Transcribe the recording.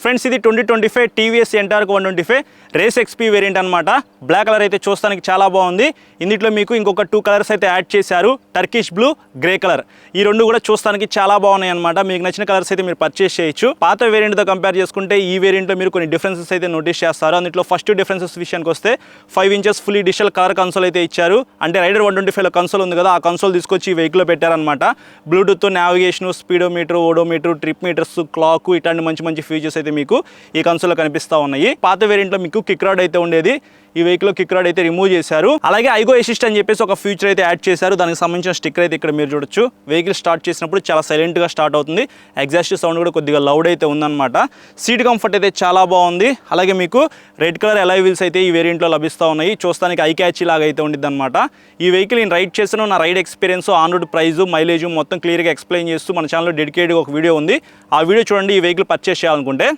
Friends ఇది 2025 TVS Ntorq 125 race XP variant అనమాట. Black colour అయితే చూస్తానికి చాలా బాగుంది. ఇందులో మీకు ఇంకొక 2 కలర్స్ అయితే యాడ్ చేశారు, టర్కిష్ బ్లూ, గ్రే కలర్. ఈ రెండు కూడా చూస్తానికి చాలా బాగున్నాయి అనమాట. మీకు నచ్చిన కలర్స్ అయితే మీరు పర్చేస్ చేయొచ్చు. పాత వేరియంట్తో కంపేర్ చేసుకుంటే ఈ వేరియంట్లో మీరు కొన్ని డిఫరెన్సెస్ అయితే నోటీస్ చేస్తారు. అందులో ఫస్ట్ డిఫరెన్సెస్ విషయానికి వస్తే 5 inches fully digital colour console అయితే ఇచ్చారు. అంటే రైడర్ 125లో కన్సోల్ ఉంది కదా, ఆ కన్సోల్ తీసుకొచ్చి ఈ వెహికల్లో పెట్టారనమాట. Bluetooth, navigation, speedometer, odometer, trip meters, clock, ఇట్లాంటి మంచి మంచి ఫీచర్స్ అయితే మీకు ఈ కన్సోల్లో కనిపిస్తూ ఉన్నాయి. పాత వేరియంట్లో మీకు కిక్ రాడ్ అయితే ఉండేది, ఈ వెహికల్ కిక్ రాడ్ అయితే రిమూవ్ చేశారు. అలాగే ఐగో అసిస్ట్ అని చెప్పేసి ఒక ఫీచర్ అయితే యాడ్ చేశారు. దానికి సంబంధించిన స్టిక్కర్ అయితే ఇక్కడ మీరు చూడొచ్చు. వెహికల్ స్టార్ట్ చేసినప్పుడు చాలా సైలెంట్గా స్టార్ట్ అవుతుంది. ఎగ్జాస్ట్ సౌండ్ కూడా కొద్దిగా లౌడ్ అయితే ఉందన్నమాట. సీట్ కంఫర్ట్ అయితే చాలా బాగుంది. అలాగే మీకు రెడ్ కలర్ అలాయ్ వీల్స్ అయితే ఈ వేరియంట్లో లభిస్తూ ఉన్నాయి. చూస్తానికి ఐ క్యాచీ లాగా అయితే ఉండిద్ది అనమాట. ఈ వెహికల్ నేను రైడ్ చేసాను, నా ride experience, on road price, mileage మొత్తం క్లియర్గా ఎక్స్ప్లెయిన్ చేస్తూ మన ఛానల్లో డెడికేటెడ్గా ఒక వీడియో ఉంది. ఆ వీడియో చూడండి ఈ వెహికల్ పర్చేస్ చేయాలనుకుంటే.